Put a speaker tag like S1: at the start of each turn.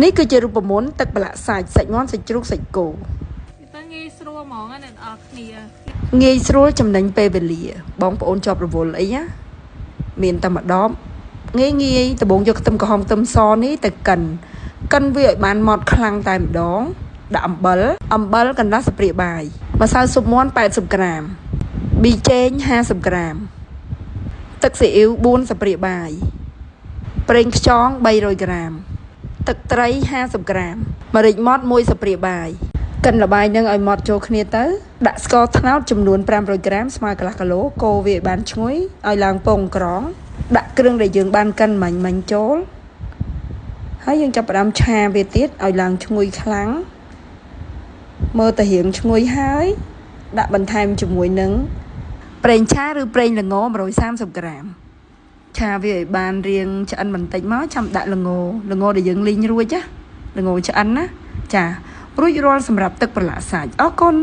S1: នេះគឺជារូបមន្តទឹកប្រឡាក់សាច់សាច់មាន់សាច់ជ្រូកសាច់គោ
S2: ទៅងាយស្រួលហ្មងអ្នកនរគ្នា
S1: ងាយស្រួលចំណេញពេលវេលាបងប្អូនជាប់រវល់អីណាមានតែម្ដងងាយដំបងយកខ្ទឹមក្រហមខ្ទឹមសនេះទៅកិនវាឲ្យបានម៉ត់ខ្លាំងតែម្ដងដាក់អំបិលកន្លះស្ព្រាបាយម្សៅស៊ុបមាន់80ក្រាមប៊ីចេង50ក្រាមទឹកស៊ីអ៊ីវ4ស្ព្រាបាយប្រេងខ្យង300ក្រាមទឹកត្រី50ក្រាមម្រេចម៉ដ្ឋ1ស្ព្រាបាយកិនល្បាយនឹងឲ្យម៉ដ្ឋចូលគ្នាទៅដាក់ស្ករត្នោតចំនួន500ក្រាមស្មើកន្លះគីឡូកូរវាឲ្យបានឈ្ងុយឲ្យឡើងពងក្រងដាក់គ្រឿងដែលយើងបានកិនមាញ់ចូលហើយយើងចាប់ផ្ដើមឆាវាទៀតឲ្យឡើងឈ្ងុយខ្លាំងមើលទៅរៀងឈ្ងុយហើយដាក់បន្ថែមជាមួយនឹងប្រេងឆាឬប្រេងល្ង130ក្រាមឆាវាឲ្យបានរៀងឆ្អិនបន្តិចមកចាំដាក់ល្ងដែលយើងលីងរួចណាល្ងឆ្អិនណាចារួចរាល់សម្រាប់ទឹកប្រឡាក់សាច់អរគុណ